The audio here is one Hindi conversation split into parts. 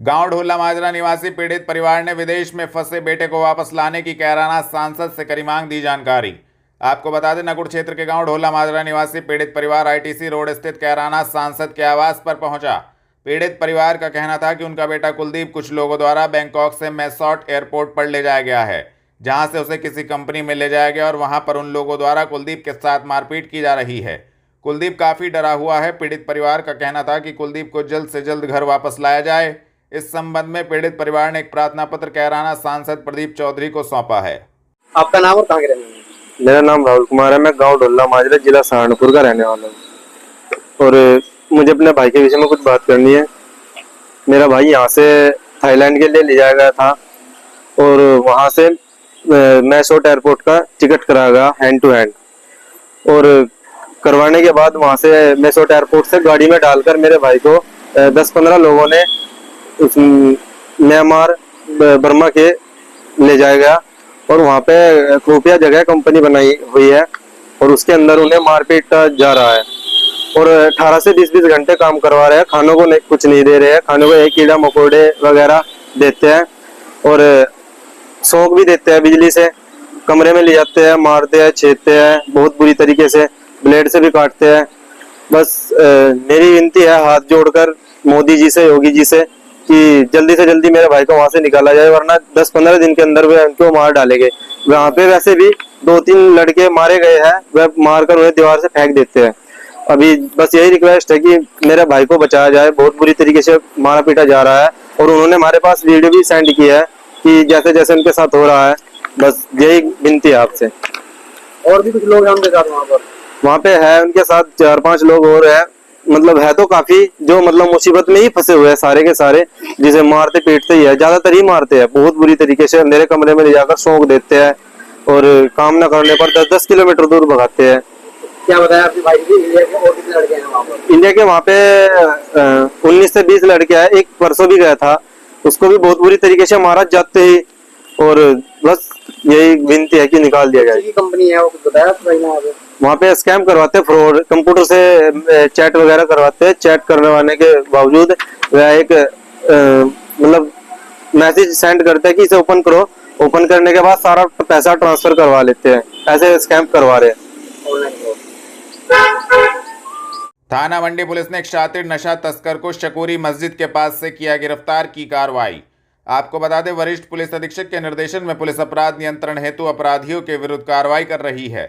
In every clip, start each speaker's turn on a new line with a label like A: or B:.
A: गांव ढोला माजरा निवासी पीड़ित परिवार ने विदेश में फंसे बेटे को वापस लाने की कैराना सांसद से करी मांग, दी जानकारी। आपको बता दें, नकुड़ क्षेत्र के गांव ढोला माजरा निवासी पीड़ित परिवार आईटीसी रोड स्थित कैराना सांसद के आवास पर पहुंचा। पीड़ित परिवार का कहना था कि उनका बेटा कुलदीप कुछ लोगों द्वारा बैंकॉक से मैसॉट एयरपोर्ट पर ले जाया गया है, जहां से उसे किसी कंपनी में ले जाया गया और वहां पर उन लोगों द्वारा कुलदीप के साथ मारपीट की जा रही है। कुलदीप काफी डरा हुआ है। पीड़ित परिवार का कहना था कि कुलदीप को जल्द से जल्द घर वापस लाया जाए। इस संबंध में पीड़ित परिवार ने एक प्रार्थना पत्र कैराना सांसद प्रदीप चौधरी को सौंपा है।
B: आपका नाम और कहाँ के रहने वाले?
C: मेरा नाम राहुल कुमार है। मैं गांव ढोला माजरा जिला सहारनपुर का रहने वाला हूँ और मुझे अपने भाई के विषय में कुछ बात करनी है। मेरा भाई यहाँ से थाईलैंड के लिए ले जाया गया था और वहाँ से मैसोट एयरपोर्ट का टिकट कराया गया हैंड टू हैंड, और करवाने के बाद वहाँ से मैसोट एयरपोर्ट से गाड़ी में डालकर मेरे भाई को 10-15 लोगों ने म्यांमार बर्मा के ले जाया गया और वहाँ पे खुफिया जगह कंपनी बनाई हुई है और उसके अंदर उन्हें मारपीट जा रहा है और 18 से 20 घंटे काम करवा रहे हैं। खानों को कुछ नहीं दे रहे हैं, खानों को एक कीड़ा मकोड़े वगैरह देते हैं और शौक भी देते हैं। बिजली से कमरे में ले जाते हैं, मारते हैं, छेदते हैं, बहुत बुरी तरीके से ब्लेड से भी काटते हैं। बस मेरी विनती है हाथ जोड़कर मोदी जी से, योगी जी से, कि जल्दी से जल्दी मेरे भाई को वहां से निकाला जाए, वरना 10-15 दिन के अंदर वे उनको मार डालेंगे। वहां पे वैसे भी 2-3 लड़के मारे गए हैं, वह मारकर उन्हें दीवार से फेंक देते हैं। अभी बस यही रिक्वेस्ट है कि मेरे भाई को बचाया जाए। बहुत बुरी तरीके से मारा पीटा जा रहा है और उन्होंने हमारे पास वीडियो भी सेंड की है कि जैसे जैसे उनके साथ हो रहा है। बस यही विनती है आपसे।
B: और भी कुछ लोग हैं उनके साथ
C: वहाँ पे है, उनके साथ 4-5 लोग और है। मतलब है तो काफी, जो मतलब मुसीबत में ही फंसे हुए हैं सारे के सारे, जिसे मारते पीटते ही है, ज्यादातर ही मारते हैं। बहुत बुरी तरीके से अंधेरे कमरे में ले जाकर सौंप देते हैं और काम न करने पर 10-10 किलोमीटर दूर भगाते हैं।
B: क्या बताया आपके भाई जी? इंडिया के और कितने लड़के हैं वहाँ पर?
C: इंडिया के वहाँ पे 19 से 20 लड़के हैं। एक परसों भी गया था, उसको भी बहुत बुरी तरीके से मारा जाते ही। और बस यही विनती है कि निकाल दिया जाए।
B: कंपनी है वो कुछ बताया भाई?
C: वहाँ पे स्कैम करवाते हैं, फ्रॉड, कंप्यूटर से चैट वगैरह करवाते हैं। चैट करवाने के बावजूद वह एक मतलब मैसेज सेंड करते हैं कि इसे ओपन करो। ओपन करने के बाद सारा पैसा ट्रांसफर करवा लेते हैं। ऐसे स्कैम करवा रहे हैं।
A: थाना मंडी पुलिस ने एक शातिर नशा तस्कर को शकूरी मस्जिद के पास से किया गिरफ्तार, की कार्रवाई। आपको बता दें, वरिष्ठ पुलिस अधीक्षक के निर्देशन में पुलिस अपराध नियंत्रण हेतु अपराधियों के विरुद्ध कार्रवाई कर रही है।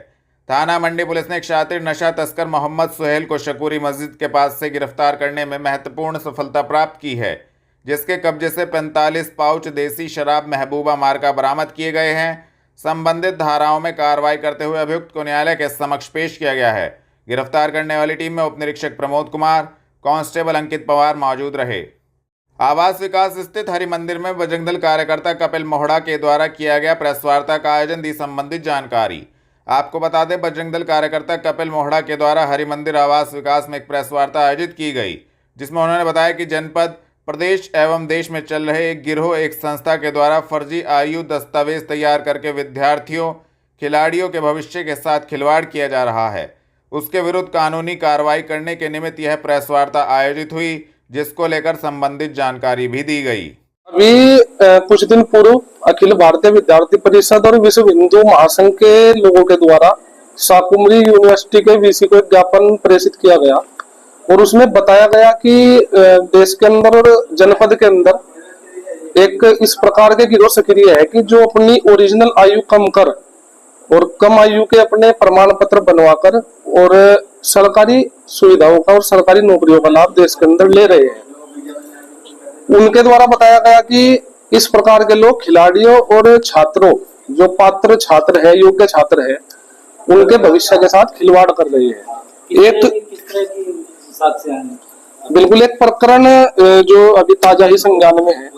A: थाना मंडी पुलिस ने एक शातिर नशा तस्कर मोहम्मद सुहेल को शकूरी मस्जिद के पास से गिरफ्तार करने में महत्वपूर्ण सफलता प्राप्त की है, जिसके कब्जे से 45 पाउच देसी शराब महबूबा मार्का बरामद किए गए हैं। संबंधित धाराओं में कार्रवाई करते हुए अभियुक्त को न्यायालय के समक्ष पेश किया गया है। गिरफ्तार करने वाली टीम में उप निरीक्षक प्रमोद कुमार, कांस्टेबल अंकित पवार मौजूद रहे। आवास विकास स्थित हरि मंदिर में बजरंग दल कार्यकर्ता कपिल मोहड़ा के द्वारा किया गया प्रेस वार्ता का आयोजन, दी संबंधित जानकारी। आपको बता दें, बजरंग दल कार्यकर्ता कपिल मोहड़ा के द्वारा हरि मंदिर आवास विकास में एक प्रेस वार्ता आयोजित की गई, जिसमें उन्होंने बताया कि जनपद, प्रदेश एवं देश में चल रहे एक गिरोह, एक संस्था के द्वारा फर्जी आयु दस्तावेज तैयार करके विद्यार्थियों, खिलाड़ियों के भविष्य के साथ खिलवाड़ किया जा रहा है। उसके विरुद्ध कानूनी कार्रवाई करने के निमित्त यह प्रेस वार्ता आयोजित हुई, जिसको लेकर संबंधित जानकारी भी दी गई।
D: अभी कुछ दिन पूर्व अखिल भारतीय विद्यार्थी परिषद और विश्व हिंदू महासंघ के लोगों के द्वारा शाकुंभरी यूनिवर्सिटी के वीसी को एक ज्ञापन प्रेषित किया गया और उसमें बताया गया कि देश के अंदर और जनपद के अंदर एक इस प्रकार के गिरोह सक्रिय है कि जो अपनी ओरिजिनल आयु कम कर और कम आयु के अपने प्रमाण पत्र बनवाकर और सरकारी सुविधाओं का और सरकारी नौकरियों का लाभ देश के अंदर ले रहे हैं। उनके द्वारा बताया गया कि इस प्रकार के लोग खिलाड़ियों और छात्रों, जो पात्र छात्र है, योग्य छात्र है, उनके भविष्य के साथ खिलवाड़ कर रहे हैं। बिल्कुल एक प्रकरण जो अभी ताजा ही संज्ञान में है,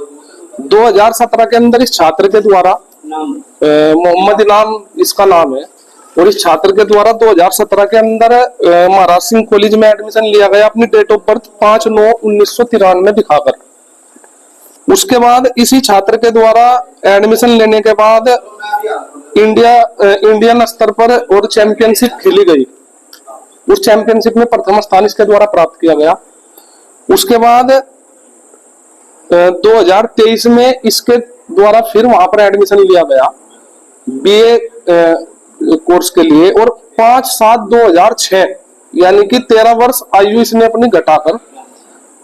D: 2017 के अंदर इस छात्र के द्वारा, मोहम्मद इनाम इसका नाम है, और इस छात्र के द्वारा 2017 के अंदर महाराज सिंह कॉलेज में एडमिशन लिया गया अपनी डेट ऑफ बर्थ 5/9/1993 दिखाकर। उसके बाद इसी छात्र के द्वारा एडमिशन लेने के बाद इंडियन स्तर पर और चैंपियनशिप खेली गई। उस चैंपियनशिप में प्रथम स्थान इसके द्वारा प्राप्त किया गया। उसके बाद 2023 में इसके द्वारा फिर वहां पर एडमिशन लिया गया बीए कोर्स के लिए, और 5/7/2006 यानी कि 13 वर्ष आयु इसने अपनी घटाकर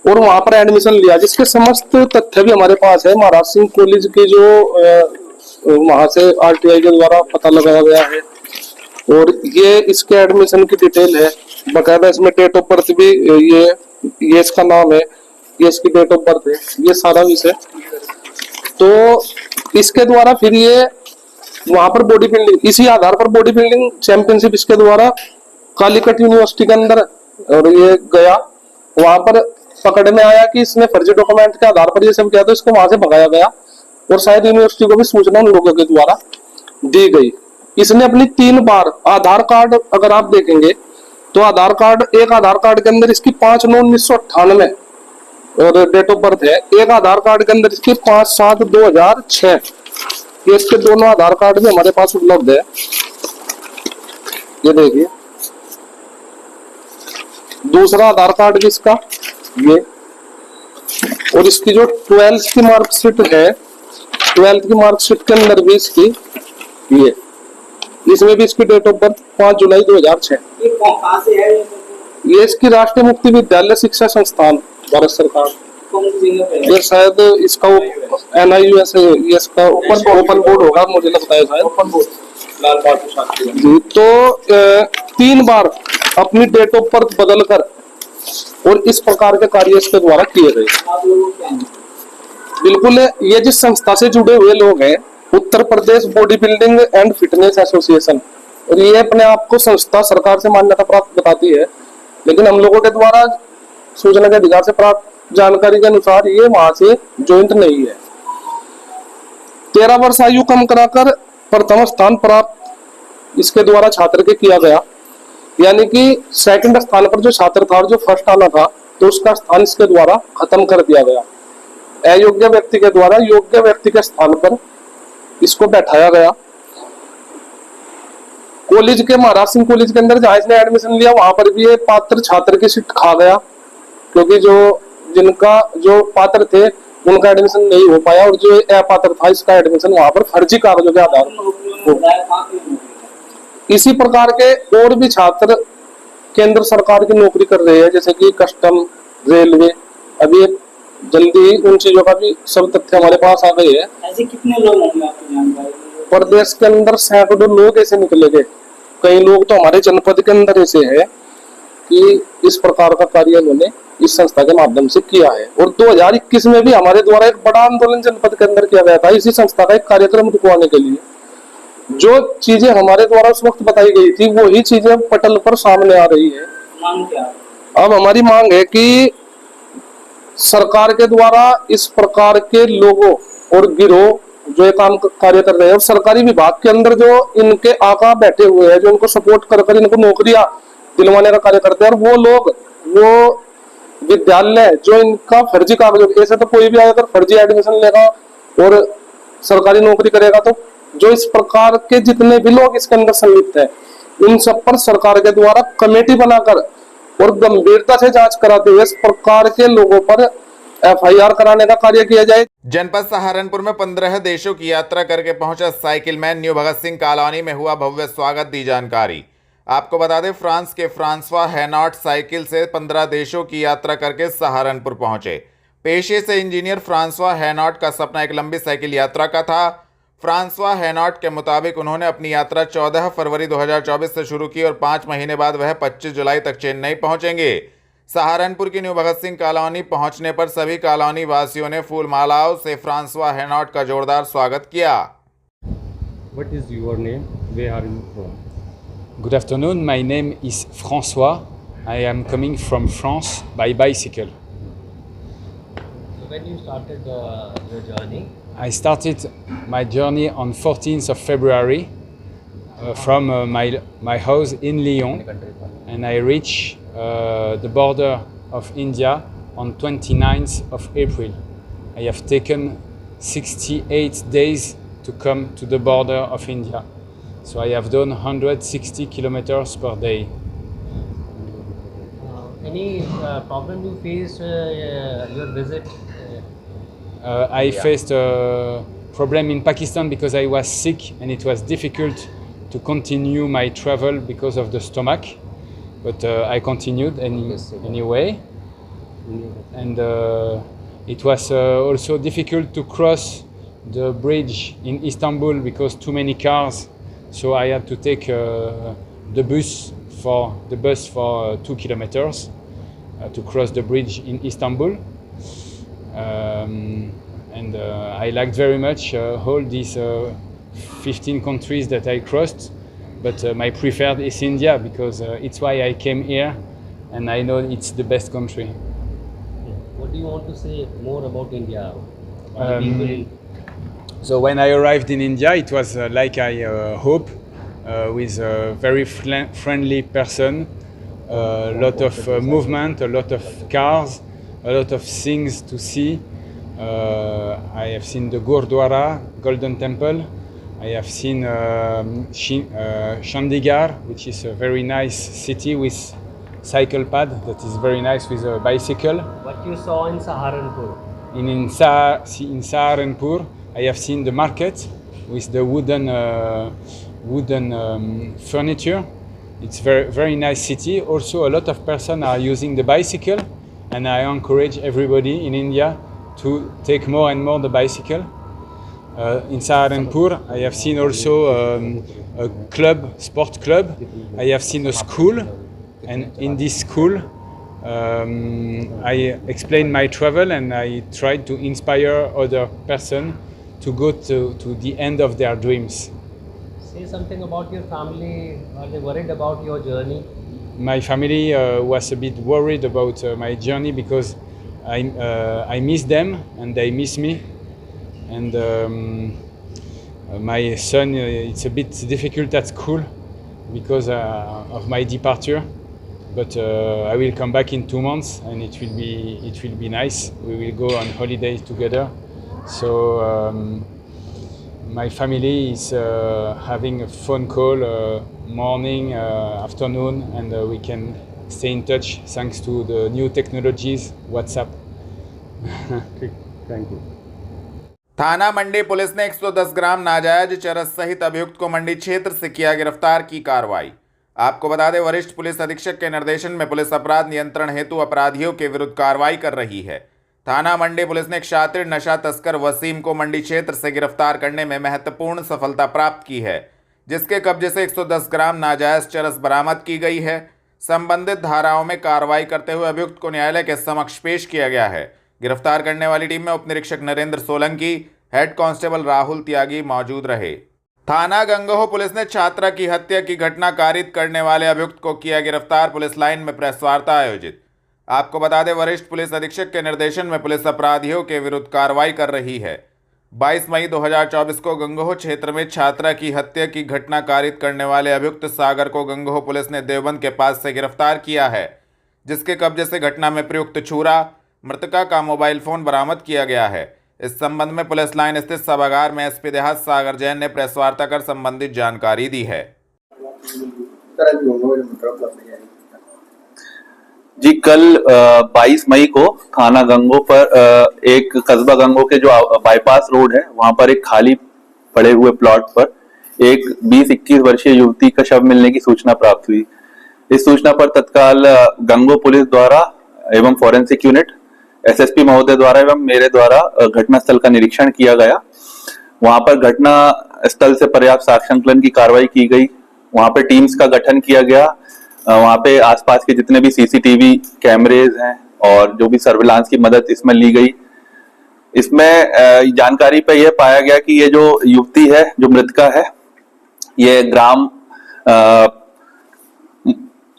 D: और वहां पर एडमिशन लिया, जिसके समस्त तथ्य भी हमारे पास है। महाराज सिंह कॉलेज के जो वहां से आरटीआई के द्वारा पता लगाया गया है, और ये इसके एडमिशन की डिटेल है बकायदा। इसमें डेट ऑफ बर्थ भी ये इसका नाम है, ये इसकी डेट ऑफ बर्थ है, ये सारा विषय। तो इसके द्वारा फिर ये वहां पर बॉडी बिल्डिंग, इसी आधार पर बॉडी बिल्डिंग चैंपियनशिप इसके द्वारा कालीकट यूनिवर्सिटी के अंदर, और ये गया वहां पर पकड़ में आया कि इसने फर्जी डॉक्यूमेंट के आधार पर ये सब किया, तो इसको वहां से भगाया गया, और शायद यूनिवर्सिटी को भी सूचना उन लोगों के द्वारा दी गई। इसने अपनी 3 बार आधार कार्ड अगर आप देखेंगे तो आधार कार्ड, एक आधार कार्ड के अंदर इसकी 5/9/1998 और डेट ऑफ बर्थ है, एक आधार कार्ड के अंदर इसकी 5/7/2006। ये इसके दोनों आधार कार्ड भी हमारे पास उपलब्ध है, ये देखिए। दूसरा आधार कार्ड भी इसका ये, और इसकी जो 12th की मार्कशीट है, 12th की मार्कशीट के अंदर भी इसकी ये, इसमें भी इसकी डेट ऑफ बर्थ 5 जुलाई 2006।
B: ये कहाँ से है?
D: ये इसकी राष्ट्रीय मुक्ति विद्यालय शिक्षा संस्थान भारत सरकार,
B: कौन सी जगह पे है?
D: ये शायद इसका NIUS है, ये इसका ओपन बोर्ड होगा मुझे लगता है, शायद ओपन बोर्ड लाल बहादुर शास्त्री जी। तो 3 बार अपनी डेट ऑफ बर्थ बदलकर और इस प्रकार के कार्य इसके द्वारा किए गए।
B: आप लोगों क्या है?
D: बिल्कुल, ये जिस संस्था से जुड़े हुए लोग हैं, Uttar Pradesh body building and fitness association, और ये अपने आप को संस्था सरकार से मान्यता प्राप्त बताती है, लेकिन हम लोगों के द्वारा सूचना के अधिकार से प्राप्त जानकारी के अनुसार ये वहां से ज्वाइंट नहीं है। 13 वर्ष आयु कम कराकर प्रथम स्थान प्राप्त इसके द्वारा छात्र के किया गया, यानी कि सेकंड स्थान पर जो छात्र था और जो फर्स्ट आना था, तो उसका स्थान इसके द्वारा खत्म कर दिया गया। अयोग्य व्यक्ति के द्वारा योग्य व्यक्ति के स्थान पर इसको बैठाया गया। कॉलेज के, महाराज सिंह कॉलेज के अंदर जहां इसने एडमिशन लिया, वहां पर भी ये पात्र छात्र की सीट खा गया, क्योंकि जिनका जो पात्र थे उनका एडमिशन नहीं हो पाया, और जो अपात्र था इसका एडमिशन वहां पर फर्जी कागजों के आधार। इसी प्रकार के और भी छात्र केंद्र सरकार की नौकरी कर रहे हैं, जैसे कि कस्टम, रेलवे। अभी जल्दी ही उन चीजों का भी सब तथ्य हमारे पास आ गए हैं।
B: ऐसे कितने लोग होंगे आपकी जानकारी?
D: प्रदेश के अंदर सैकड़ों लोग ऐसे निकले गए, कई लोग तो हमारे जनपद के अंदर ऐसे है कि इस प्रकार का कार्य उन्होंने इस संस्था के माध्यम से किया है। और 2021 में भी हमारे द्वारा एक बड़ा आंदोलन जनपद के अंदर किया गया था, इसी संस्था का एक कार्यक्रम रुकवाने के लिए। जो चीजें हमारे द्वारा उस वक्त बताई गई थी, वही चीजें पटल पर सामने आ रही है।
B: मांग क्या?
D: अब हमारी मांग है कि सरकार के द्वारा इस प्रकार के लोगों और गिरोह जो ये काम कार्य कर रहे हैं, और सरकारी विभाग के अंदर जो इनके आका बैठे हुए हैं, जो इनको सपोर्ट कर इनको नौकरियां दिलवाने का कार्य करते हैं, और वो लोग, वो विद्यालय जो इनका फर्जी कागज, ऐसे तो कोई भी आकर फर्जी एडमिशन लेगा और सरकारी नौकरी करेगा, तो जो इस प्रकार के जितने भी लोग इसके अंदर संलिप्त है, उन सब पर सरकार के द्वारा कमेटी बनाकर और गंभीरता से जांच कराते हुए इस प्रकार के लोगों पर FIR कराने का कार्य किया जाए।
A: जनपद सहारनपुर में 15 देशों की यात्रा करके पहुंचा cycle man new Bhagat Singh colony में हुआ भव्य स्वागत, दी जानकारी। आपको बता दें, फ्रांस के फ्रांसवा हैनॉट साइकिल से 15 देशों की यात्रा करके सहारनपुर पहुंचे। पेशे से इंजीनियर फ्रांसवा हैनॉट का सपना एक लंबी साइकिल यात्रा का था। फ्रांसवा हैनॉट के मुताबिक उन्होंने अपनी यात्रा 14 फरवरी 2024 से शुरू की और 5 महीने बाद वह 25 जुलाई तक चेन्नई पहुंचेंगे। सहारनपुर की न्यू भगत सिंह कॉलोनी पहुंचने पर सभी कॉलोनी वासियों ने फूल मालाओं से फ्रांसवा हैनॉट का जोरदार स्वागत किया।
E: What is your name? Where are you from? Good afternoon. My name is François. I am coming from France by bicycle.
F: So when you started your journey?
E: I started my journey on 14th of February from my house in Lyon, and I reached the border of India on 29th of April. I have taken 68 days to come to the border of India. So I have done 160 kilometers per day.
F: Any problem you faced your visit?
E: I faced a problem in Pakistan because I was sick and it was difficult to continue my travel because of the stomach. But I continued anyway. And it was also difficult to cross the bridge in Istanbul because too many cars. So I had to take the bus for 2 kilometers to cross the bridge in Istanbul. And I liked very much all these 15 countries that I crossed, but my preferred is India because it's why I came here and I know it's the best country.
F: What do you want to say more about India? People in
E: So when I arrived in India, it was like I hope, with a very friendly person, a lot of movement, a lot of cars, a lot of things to see. I have seen the Gurdwara, Golden Temple. I have seen Chandigarh, which is a very nice city with cycle path that is very nice with a bicycle.
F: what you saw in Saharanpur.
E: In Saharanpur, I have seen the market with the wooden furniture. It's very nice city. Also, a lot of persons are using the bicycle, and I encourage everybody in India to take more and more the bicycle. In Saharanpur, I have seen also a sport club. I have seen a school, and in this school, I explained my travel and I tried to inspire other person to go to the end of their dreams.
F: Say something about your family. Are they worried about your journey?
E: My family was a bit worried about my journey because I miss them and they miss me. And my son, it's a bit difficult at school because of my departure. But I will come back in 2 months and it will be nice. We will go on holidays together. So my family is having a phone call morning, afternoon, and we can stay in touch thanks to the new technologies, WhatsApp.
C: Thank you.
A: थाना मंडी पुलिस ने 110 ग्राम नाजायज चरस सहित अभियुक्त को मंडी क्षेत्र से किया गिरफ्तार की कार्रवाई। आपको बता दें, वरिष्ठ पुलिस अधीक्षक के निर्देशन में पुलिस अपराध नियंत्रण हेतु अपराधियों के विरुद्ध कार्रवाई कर रही है। थाना मंडी पुलिस ने एक शातिर नशा तस्कर वसीम को मंडी क्षेत्र से गिरफ्तार करने में महत्वपूर्ण सफलता प्राप्त की है, जिसके कब्जे से 110 ग्राम नाजायज चरस बरामद की गई है। संबंधित धाराओं में कार्रवाई करते हुए अभियुक्त को न्यायालय के समक्ष पेश किया गया है। गिरफ्तार करने वाली टीम में उप निरीक्षक नरेंद्र सोलंकी, हेड कांस्टेबल राहुल त्यागी मौजूद रहे। थाना गंगोह पुलिस ने छात्रा की हत्या की घटना कारित करने वाले अभियुक्त को किया गिरफ्तार। पुलिस लाइन में प्रेस वार्ता आयोजित। आपको बता दें, वरिष्ठ पुलिस अधीक्षक के निर्देशन में पुलिस अपराधियों के विरुद्ध कार्रवाई कर रही है। 22 मई 2024 को गंगोह क्षेत्र में छात्रा की हत्या की घटना कारित करने वाले अभियुक्त सागर को गंगोह पुलिस ने देवबंद के पास से गिरफ्तार किया है, जिसके कब्जे से घटना में प्रयुक्त छुरा, मृतका का मोबाइल फोन बरामद किया गया है। इस संबंध में पुलिस लाइन स्थित सभागार में एसपी देहात सागर जैन ने प्रेस वार्ता कर संबंधित जानकारी दी है।
G: जी, कल 22 मई को थाना गंगोह पर एक कस्बा गंगोह के जो बाईपास रोड है, वहां पर एक खाली पड़े हुए प्लॉट पर एक 20-21 वर्षीय युवती का शव मिलने की सूचना प्राप्त हुई। इस सूचना पर तत्काल गंगोह पुलिस द्वारा एवं फॉरेंसिक यूनिट, एसएसपी महोदय द्वारा एवं मेरे द्वारा घटना स्थल का निरीक्षण किया गया। वहां पर घटना स्थल से पर्याप्त साक्ष्य संकलन की कार्रवाई की गई। वहां पर टीम्स का गठन किया गया। वहां पे आसपास के जितने भी सीसीटीवी कैमरेज हैं और जो भी सर्विलांस की मदद इसमें ली गई। इसमें जानकारी पे यह पाया गया कि ये जो युवती है, जो मृतका है, ये ग्राम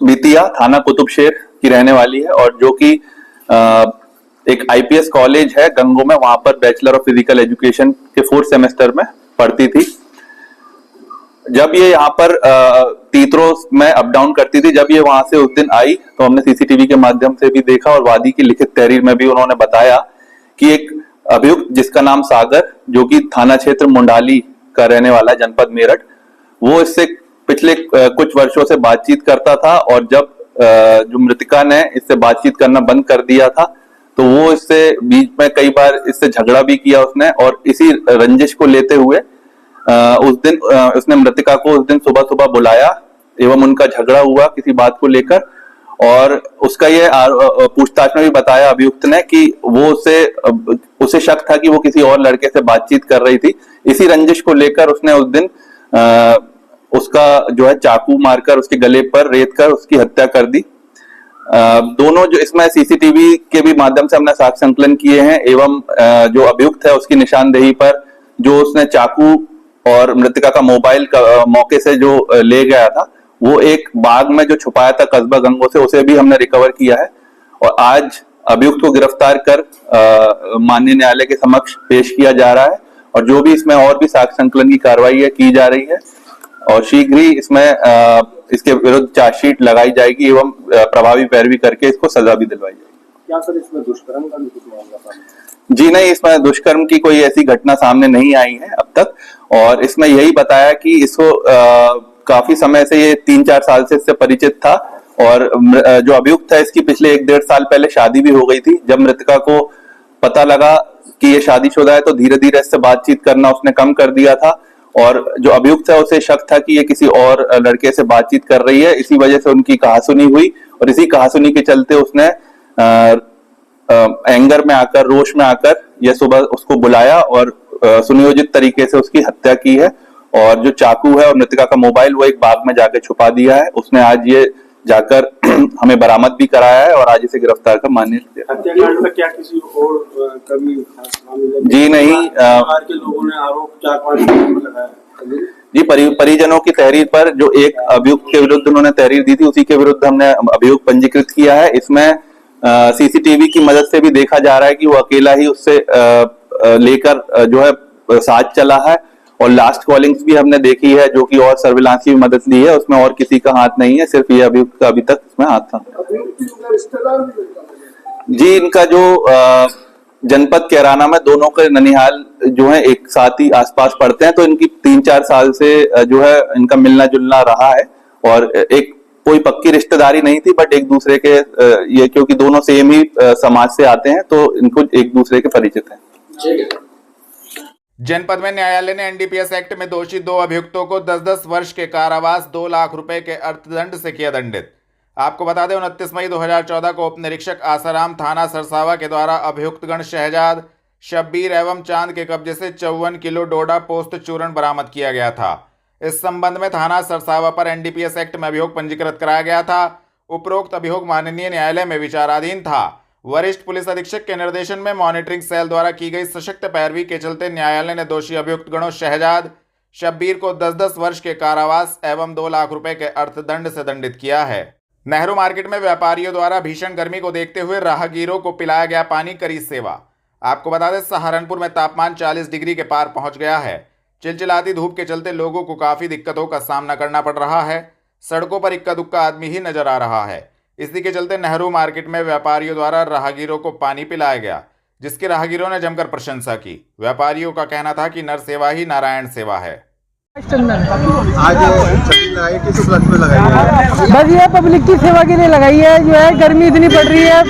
G: बितिया थाना कुतुबशेर की रहने वाली है और जो कि एक आईपीएस कॉलेज है गंगोह में, वहां पर बैचलर ऑफ फिजिकल एजुकेशन के 4th सेमेस्टर में पढ़ती थी। जब ये यहाँ पर तीतरो में अप डाउन करती थी, जब ये वहां से उस दिन आई तो हमने सीसीटीवी के माध्यम से भी देखा और वादी की लिखित तहरीर में भी उन्होंने बताया कि एक अभियुक्त जिसका नाम सागर, जो कि थाना क्षेत्र मुंडाली का रहने वाला है, जनपद मेरठ, वो इससे पिछले कुछ वर्षों से बातचीत करता था और जब जो मृतका ने इससे बातचीत करना बंद कर दिया था तो वो इससे बीच में कई बार इससे झगड़ा भी किया उसने, और इसी रंजिश को लेते हुए उस दिन उसने मृतिका को उस दिन सुबह सुबह बुलाया एवं उनका झगड़ा हुआ किसी बात को लेकर। और उसका ये पूछताछ में भी बताया अभियुक्त ने कि वो उसे शक था कि वो किसी और लड़के से बातचीत कर रही थी। इसी रंजिश को लेकर उसने उस दिन उसका जो है चाकू मारकर उसके गले पर रेत कर उसकी हत्या कर दी। दोनों जो इसमें सीसीटीवी के भी माध्यम से हमने साक्ष्य संकलन किए हैं एवं जो अभियुक्त है उसकी निशानदेही पर जो उसने चाकू और मृतिका का मोबाइल मौके से जो ले गया था वो एक बाग में जो छुपाया था कस्बा गंगो से, उसे भी हमने रिकवर किया है। और आज अभियुक्त को गिरफ्तार कर माननीय न्यायालय के समक्ष पेश किया जा रहा है, और जो भी इसमें और भी साक्ष्य संकलन की कार्रवाई है की जा रही है, और शीघ्र ही इसमें इसके विरुद्ध चार्जशीट लगाई जाएगी एवं प्रभावी पैरवी करके इसको सजा भी दिलवाई जाएगी।
B: क्या सर इसमें दुष्कर्म का भी कुछ मामला था?
G: जी नहीं, इसमें दुष्कर्म की कोई ऐसी घटना सामने नहीं आई है अब तक, और इसमें यही बताया कि इसको काफी समय से ये 3-4 साल से इससे परिचित था, और जो अभियुक्त है इसकी पिछले 1-1.5 साल पहले शादी भी हो गई थी। जब मृतिका को पता लगा कि ये शादीशुदा है तो धीरे धीरे इससे बातचीत करना उसने कम कर दिया था, और जो अभियुक्त है उसे शक था कि ये किसी और लड़के से बातचीत कर रही है। इसी वजह से उनकी कहासुनी हुई, और इसी कहासुनी के चलते उसने एंगर में आकर, रोष में आकर यह सुबह उसको बुलाया और सुनियोजित तरीके से उसकी हत्या की है। और जो चाकू है और मृतिका का मोबाइल वो एक बाग में जाकर छुपा दिया है। उसने आज ये जाकर हमें बरामद भी कराया है और आज इसे गिरफ्तार कर मान्य
B: हत्याकांड में क्या किसी और कभी
G: जी नहीं,
B: परिवार के लोगों ने आरोप 4-5 लगाया
G: जी परिजनों की तहरीर पर जो एक अभियुक्त के विरुद्ध उन्होंने तहरीर दी थी उसी के विरुद्ध हमने अभियोग पंजीकृत किया है। इसमें सीसीटीवी की मदद से भी देखा जा रहा है कि वो अकेला ही उससे लेकर जो है साथ चला है, और लास्ट कॉलिंग्स भी हमने देखी है जो कि और सर्विलांस की मदद ली है, उसमें और किसी का हाथ नहीं है, सिर्फ ये अभियुक्त का अभी तक इसमें हाथ था। जी इनका जो जनपद कैराना में दोनों के ननिहाल जो है एक साथ ही आसपास पड़ते हैं, तो इनकी 3-4 साल से जो है इनका मिलना जुलना रहा है, और एक कोई पक्की रिश्तेदारी नहीं थी, बट एक दूसरे के ये क्योंकि दोनों सेम ही समाज से आते हैं तो इनको एक दूसरे के परिचित हैं।
A: जनपद में न्यायालय ने एनडीपीएस एक्ट में दोषी 2 अभियुक्तों को 10-10 वर्ष के कारावास 2 लाख रुपए के अर्थदंड से किया दंडित। आपको बता दें 29 मई 2014 को उप निरीक्षक आसाराम थाना सरसावा के द्वारा अभियुक्तगण शहजाद, शब्बीर एवं चांद के कब्जे से 54 किलो डोडा पोस्त चूर्ण बरामद किया गया था। इस संबंध में थाना सरसावा पर एनडीपीएस एक्ट में अभियोग पंजीकृत कराया गया था। उपरोक्त अभियोग माननीय न्यायालय में विचाराधीन था। वरिष्ठ पुलिस अधीक्षक के निर्देशन में मॉनिटरिंग सेल द्वारा की गई सशक्त पैरवी के चलते न्यायालय ने दोषी अभियुक्त गणों शहजाद, शब्बीर को 10-10 वर्ष के कारावास एवं 2 लाख रुपए के अर्थदंड से दंडित किया है। नेहरू मार्केट में व्यापारियों द्वारा भीषण गर्मी को देखते हुए राहगीरों को पिलाया गया पानी करी सेवा। आपको बता दें सहारनपुर में तापमान 40 डिग्री के पार पहुंच गया है। चिलचिलाती धूप के चलते लोगों को काफी दिक्कतों का सामना करना पड़ रहा है। सड़कों पर इक्का दुक्का आदमी ही नजर आ रहा है। इसी के चलते नेहरू मार्केट में व्यापारियों द्वारा राहगीरों को पानी पिलाया गया, जिसकी राहगीरों ने जमकर प्रशंसा की। व्यापारियों का कहना था कि नर सेवा ही नारायण सेवा है।
B: आज छबील लगाई, किस उपलक्ष्य में लगाई है?
H: बस ये पब्लिक की सेवा के लिए लगाई है। जो है गर्मी इतनी पड़ रही है,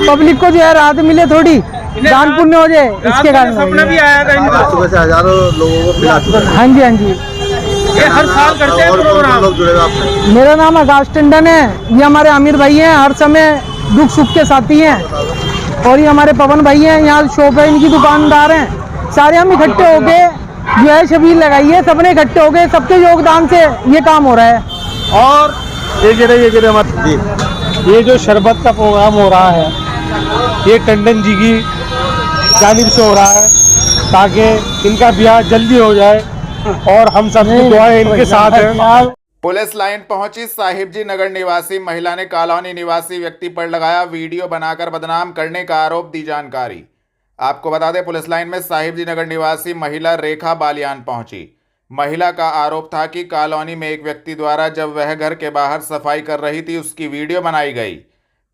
H: पब्लिक को जो है राहत मिले, थोड़ी दान पुण्य हो जाए, इसके कारण सपना भी आया था।
B: सुबह से हजारों लोगों को पिला चुके हैं।
H: हाँ जी, हाँ जी,
B: ये हर साल करते हैं प्रोग्राम। लोग जुड़े हुए आपसे?
H: मेरा नाम आकाश टंडन है, ये हमारे आमिर भाई हैं, हर समय दुख सुख के साथी हैं। और ये हमारे पवन भाई हैं, यहाँ शॉप है इनकी, दुकानदार हैं। सारे हम इकट्ठे होके जो है छबील लगाई है, सबने इकट्ठे हो गए, सबके योगदान से ये काम हो रहा है।
D: और ये जो शरबत का प्रोग्राम हो रहा है, ये टंडन जी की जानिब से हो रहा है ताकि इनका ब्याह जल्दी हो जाए, और हम सब की दुआएं इनके साथ हैं।
A: पुलिस लाइन पहुंची साहिब जी नगर निवासी महिला ने कॉलोनी निवासी व्यक्ति पर लगाया वीडियो बनाकर बदनाम करने का आरोप, दी जानकारी। आपको बता दें पुलिस लाइन में साहिब जी नगर निवासी महिला रेखा बालियान पहुंची। महिला का आरोप था कि कॉलोनी में एक व्यक्ति द्वारा जब वह घर के बाहर सफाई कर रही थी उसकी वीडियो बनाई गई।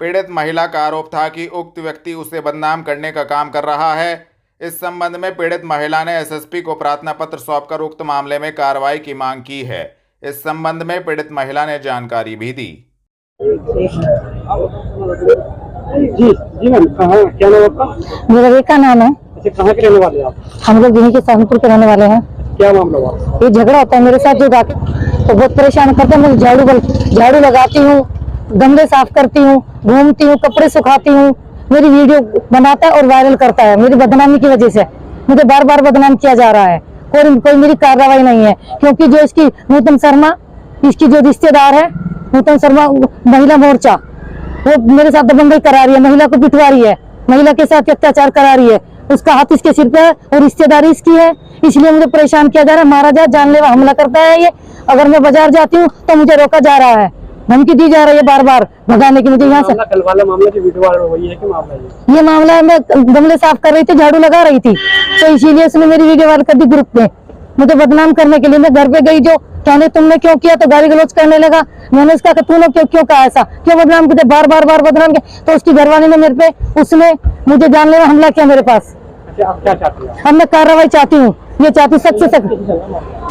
A: पीड़ित महिला का आरोप था कि उक्त व्यक्ति उसे बदनाम करने का काम कर रहा है। इस संबंध में पीड़ित महिला ने एसएसपी को प्रार्थना पत्र सौंपकर उक्त मामले में कार्रवाई की मांग की है। इस संबंध में पीड़ित महिला ने जानकारी भी दी।
I: जी जी मैम, कहाँ क्या नाम आपका?
J: मेरा रेखा नाम है।
I: अच्छा, कहाँ के रहने वाले हैं आप?
J: हम लोग यहीं के सहारनपुर के रहने वाले हैं।
I: क्या मामला हुआ?
J: ये झगड़ा होता है मेरे साथ जो जाके तो बहुत परेशान करता है। मैं झाड़ू लगाती हूँ, गमले साफ करती हूँ, घूमती हूँ, कपड़े सुखाती हूँ, मेरी वीडियो बनाता है और वायरल करता है। मेरी बदनामी की वजह से मुझे बार बार बदनाम किया जा रहा है। कोई मेरी कार्रवाई नहीं है, क्योंकि जो इसकी नूतन शर्मा, इसकी जो रिश्तेदार है नूतन शर्मा महिला मोर्चा, वो मेरे साथ दबंगई करा रही है, महिला को पिटवा रही है, महिला के साथ अत्याचार करा रही है। उसका हाथ इसके सिर पे है और रिश्तेदारी इसकी है, इसलिए मुझे परेशान किया जा रहा है, मारा जा, जानलेवा हमला करता है ये। अगर मैं बाजार जाती हूँ तो मुझे रोका जा रहा है, धमकी दी जा रही है बार बार भगाने की मुझे यहाँ से।
I: कल वाला मामला जो वीडियो वायरल हुई है, क्या मामला है
J: ये मामला है, मैं गमले साफ कर रही थी, झाड़ू लगा रही थी, तो इसीलिए उसने मेरी वीडियो वायरल कर दी ग्रुप में, मुझे बदनाम करने के लिए। मैं घर पे गई, जो कहने तुमने क्यों किया, तो गाली गलौज करने लगा। मैंने उसका तूने क्यों कहा ऐसा, क्यों बदनाम किया, बार बार बदनाम किया। तो उसकी घरवाली ने मेरे पे, उसने मुझे जानलेवा हमला किया मेरे पास।
I: अच्छा, आप क्या चाहते हैं?
J: अब मैं कार्रवाई चाहती हूँ, ये चाहती सख्त से सख्त